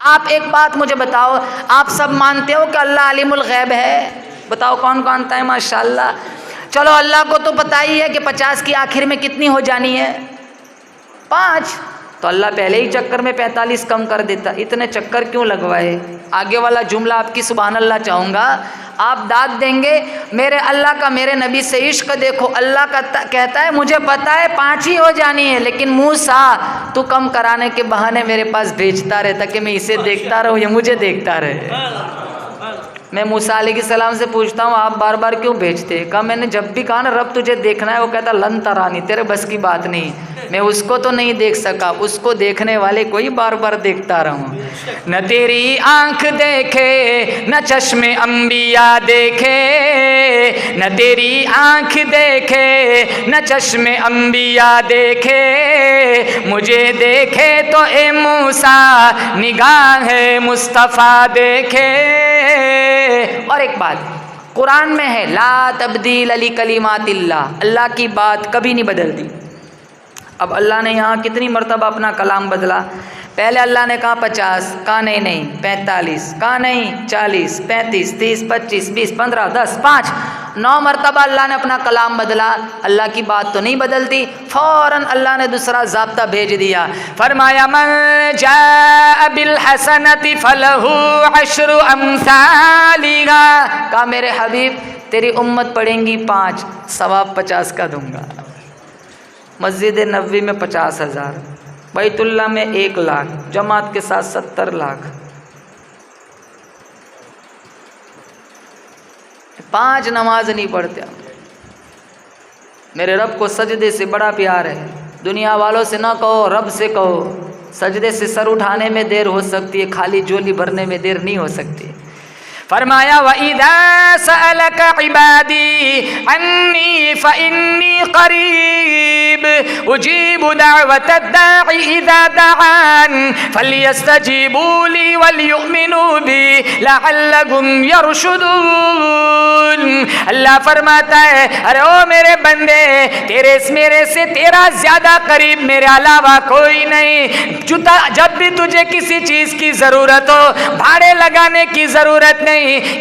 آپ ایک بات مجھے بتاؤ، آپ سب مانتے ہو کہ اللہ عالم الغیب ہے؟ بتاؤ کون مانتا ہے؟ ماشاءاللہ۔ چلو اللہ کو تو پتہ ہی ہے کہ 50 کی آخر میں کتنی ہو جانی ہے، 5، تو اللہ پہلے ہی چکر میں 45 کم کر دیتا، اتنے چکر کیوں لگوائے؟ آگے والا جملہ آپ کی سبحان اللہ چاہوں گا، آپ داد دیں گے میرے اللہ کا میرے نبی سے عشق دیکھو، اللہ کا کہتا ہے مجھے پتا ہے 5 ہی ہو جانی ہے، لیکن موسیٰ تو کم کرانے کے بہانے میرے پاس بھیجتا رہتا کہ میں اسے دیکھتا رہوں یہ مجھے دیکھتا رہے۔ میں موسیٰ علیہ السلام سے پوچھتا ہوں آپ بار بار کیوں بھیجتے؟ کہا میں نے جب بھی کہا نا رب تجھے دیکھنا ہے، وہ کہتا لن ترانی، تیرے بس کی بات نہیں، میں اس کو تو نہیں دیکھ سکا، اس کو دیکھنے والے کو ہی بار بار دیکھتا رہوں۔ نہ تیری آنکھ دیکھے نہ چشم انبیاء دیکھے، نہ تیری آنکھ دیکھے نہ چشم انبیاء دیکھے، مجھے دیکھے تو اے موسیٰ نگاہ مصطفیٰ دیکھے۔ اور ایک بات قرآن میں ہے لا تبدیل لکلمات اللہ، اللہ کی بات کبھی نہیں بدلتی۔ اب اللہ نے یہاں کتنی مرتبہ اپنا کلام بدلا؟ پہلے اللہ نے کہا 50، کہا نہیں 45، کہا نہیں 40، 35، 30، 25، 20، 15، 10، 5، 9 مرتبہ اللہ نے اپنا کلام بدلا۔ اللہ کی بات تو نہیں بدلتی، فوراً اللہ نے دوسرا ضابطہ بھیج دیا، فرمایا من جاء بالحسنۃ فلہ عشر امثالها، کہا میرے حبیب تیری امت پڑھیں گی 5، ثواب 50 کا دوں گا۔ مسجد نبوی میں 50,000، بیت اللہ میں 1,00,000، جماعت کے ساتھ 70 لاکھ، 5 نماز نہیں پڑھتے۔ میرے رب کو سجدے سے بڑا پیار ہے، دنیا والوں سے نہ کہو رب سے کہو۔ سجدے سے سر اٹھانے میں دیر ہو سکتی ہے، خالی جولی بھرنے میں دیر نہیں ہو سکتی۔ فرمایا وَإِذَا سَأَلَكَ عِبَادِي عَنِّي فَإِنِّي قَرِيبٌ أُجِيبُ دَعْوَةَ الدَّاعِ إِذَا دَعَانِ فَلْيَسْتَجِيبُوا لِي وَلْيُؤْمِنُوا بِي لَعَلَّهُمْ يَرْشُدُونَ۔ اللہ فرماتا ہے ارے او میرے بندے، میرے سے تیرا زیادہ قریب میرے علاوہ کوئی نہیں۔ جب بھی تجھے کسی چیز کی ضرورت ہو، بھاڑے لگانے کی ضرورت نہیں،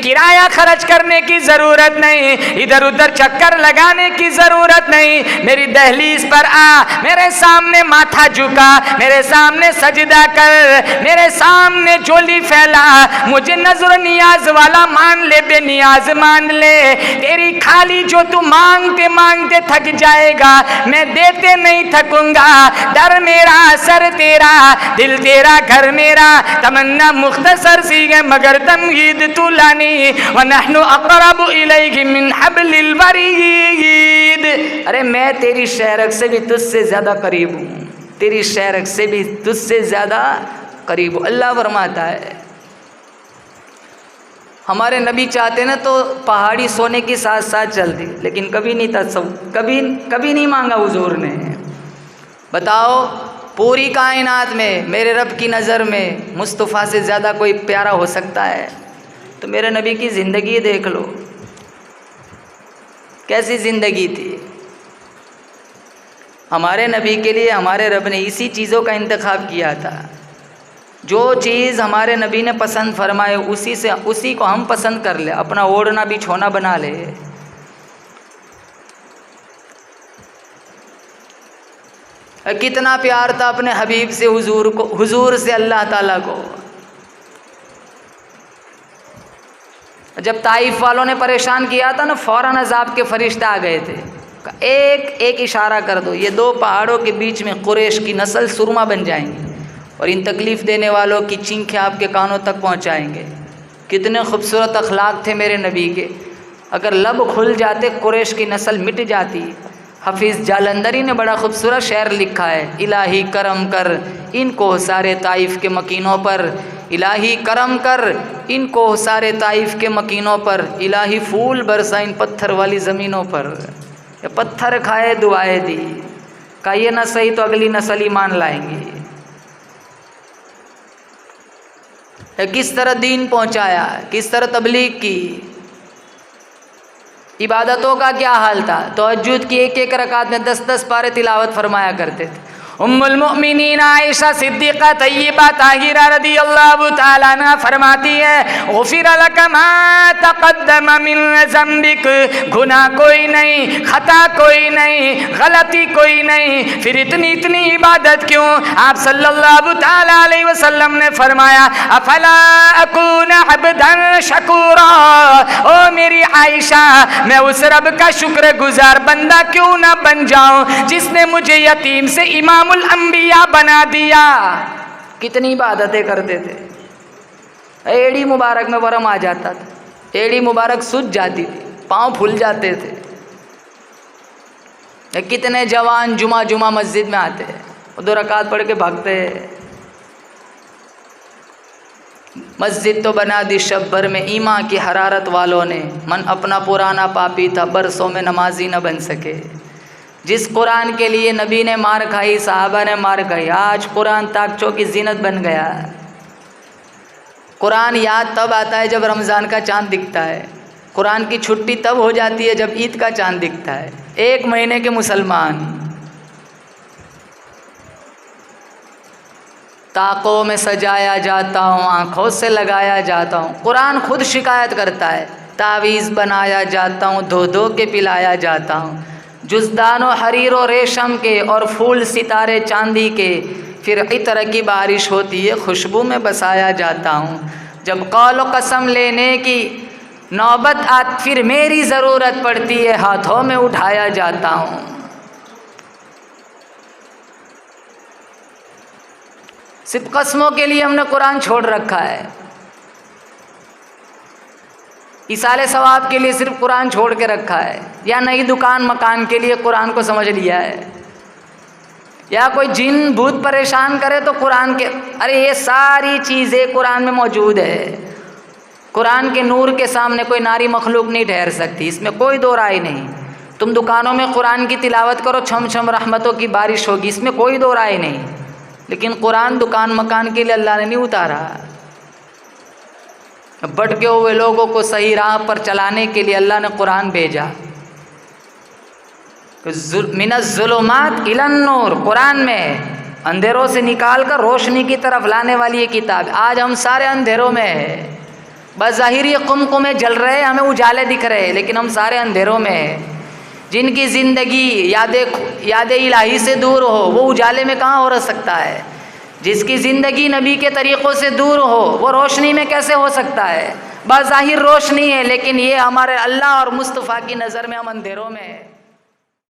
کرایہ خرچ کرنے کی ضرورت نہیں، ادھر ادھر چکر لگانے کی ضرورت نہیں، میری دہلیز پر آ، میرے سامنے ماتھا جھکا، میرے سامنے سجدہ کر، میرے سامنے چولی پھیلا، مجھے نظر نیاز والا مان لے، بے نیاز مان لے۔ تیری خالی جو تو مانگتے مانگتے تھک جائے گا، میں دیتے نہیں تھکوں گا۔ در میرا سر تیرا، دل تیرا، گھر میرا، تمنا مختصر سی ہے مگر تمہید تو لانی، وَنَحْنُ أَقْرَبُ إِلَيْهِ مِنْ حَبْلِ الْوَرِيدِ۔ ارے میں تیری شہرک سے بھی تجھ سے زیادہ قریب ہوں، تیری شہرک سے بھی تجھ سے زیادہ قریب ہوں۔ اللہ فرماتا ہے ہمارے نبی چاہتے نا تو پہاڑی سونے کی ساتھ ساتھ چلتی، لیکن کبھی نہیں کبھی نہیں مانگا حضور نے۔ بتاؤ پوری کائنات میں میرے رب کی نظر میں مصطفیٰ سے زیادہ کوئی پیارا ہو سکتا ہے؟ تو میرے نبی کی زندگی دیکھ لو، کیسی زندگی تھی۔ ہمارے نبی کے لیے ہمارے رب نے اسی چیزوں کا انتخاب کیا تھا، جو چیز ہمارے نبی نے پسند فرمائے اسی کو ہم پسند کر لے، اپنا اوڑھنا بچھونا بنا لے۔ کتنا پیار تھا اپنے حبیب سے حضور سے اللہ تعالیٰ کو۔ جب طائف والوں نے پریشان کیا تھا نا، فوراً عذاب کے فرشتے آ گئے تھے، ایک اشارہ کر دو، یہ 2 پہاڑوں کے بیچ میں قریش کی نسل سرما بن جائیں گی اور ان تکلیف دینے والوں کی چینخیں آپ کے کانوں تک پہنچائیں گے۔ کتنے خوبصورت اخلاق تھے میرے نبی کے، اگر لب کھل جاتے قریش کی نسل مٹ جاتی۔ حفیظ جالندری نے بڑا خوبصورت شعر لکھا ہے، الہی کرم کر ان کو سارے طائف کے مکینوں پر، الہی کرم کر ان کو سارے طائف کے مکینوں پر، الہی پھول برسا ان پتھر والی زمینوں پر۔ یہ پتھر کھائے دعائیں دی، کہا یہ نہ صحیح تو اگلی نسل ایمان لائیں گی۔ کس طرح دین پہنچایا، کس طرح تبلیغ کی۔ عبادتوں کا کیا حال تھا، تہجد کی 1 رکعت میں 10 پارے تلاوت فرمایا کرتے تھے، ام المؤمنین عائشہ صدیقہ طیبہ طاہرہ رضی اللہ تعالیٰ عنہ فرماتی ہے غفر لک ما تقدم من ذنبک، گناہ کوئی نہیں، خطا کوئی نہیں، غلطی کوئی نہیں، پھر اتنی عبادت کیوں؟ آپ صلی اللہ تعالیٰ علیہ وسلم نے فرمایا افلا اکون عبدا شکورا، او میری عائشہ میں اس رب کا شکر گزار بندہ کیوں نہ بن جاؤں جس نے مجھے یتیم سے امام الانبیاء بنا دیا۔ کتنی عبادتیں کرتے تھے، ایڑی مبارک میں ورم آ جاتا تھا، ایڑی مبارک سج جاتی تھی، پاؤں پھول جاتے تھے۔ کتنے جوان جمعہ مسجد میں آتے ہیں، 2 رکعت پڑھ کے بھاگتے ہیں۔ مسجد تو بنا دی شب بھر میں ایمان کی حرارت والوں نے، من اپنا پرانا پاپی تھا برسوں میں نمازی نہ بن سکے۔ جس قرآن کے لیے نبی نے مار کھائی، صحابہ نے مار کھائی، آج قرآن طاقچوں کی زینت بن گیا۔ قرآن یاد تب آتا ہے جب رمضان کا چاند دکھتا ہے، قرآن کی چھٹی تب ہو جاتی ہے جب عید کا چاند دکھتا ہے۔ 1 مہینے کے مسلمان طاقوں میں سجایا جاتا ہوں، آنکھوں سے لگایا جاتا ہوں۔ قرآن خود شکایت کرتا ہے، تعویذ بنایا جاتا ہوں، دھو کے پلایا جاتا ہوں، جزدان و حریر و ریشم کے اور پھول ستارے چاندی کے، پھر عطر کی بارش ہوتی ہے، خوشبو میں بسایا جاتا ہوں۔ جب قول و قسم لینے کی نوبت آتی پھر میری ضرورت پڑتی ہے، ہاتھوں میں اٹھایا جاتا ہوں۔ صرف قسموں کے لیے ہم نے قرآن چھوڑ رکھا ہے، ایصال ثواب کے لیے صرف قرآن چھوڑ کے رکھا ہے، یا نئی دکان مکان کے لیے قرآن کو سمجھ لیا ہے، یا کوئی جن بھوت پریشان کرے تو قرآن کے، ارے یہ ساری چیزیں قرآن میں موجود ہے۔ قرآن کے نور کے سامنے کوئی ناری مخلوق نہیں ٹھہر سکتی، اس میں کوئی دو رائے نہیں۔ تم دکانوں میں قرآن کی تلاوت کرو، چھم چھم رحمتوں کی بارش ہوگی، اس میں کوئی دو رائے نہیں، لیکن قرآن دکان مکان کے لیے اللہ نے نہیں اتارا۔ بھٹکے ہوئے لوگوں کو صحیح راہ پر چلانے کے لیے اللہ نے قرآن بھیجا۔ من الظلمات الی النور، قرآن میں اندھیروں سے نکال کر روشنی کی طرف لانے والی یہ کتاب۔ آج ہم سارے اندھیروں میں ہیں، بس ظاہری قمقمے جل رہے، ہمیں اجالے دکھ رہے، لیکن ہم سارے اندھیروں میں ہیں۔ جن کی زندگی یاد الہی سے دور ہو وہ اجالے میں کہاں ہو سکتا ہے؟ جس کی زندگی نبی کے طریقوں سے دور ہو وہ روشنی میں کیسے ہو سکتا ہے؟ بظاہر روشنی ہے، لیکن یہ ہمارے اللہ اور مصطفیٰ کی نظر میں ہم اندھیروں میں ہیں۔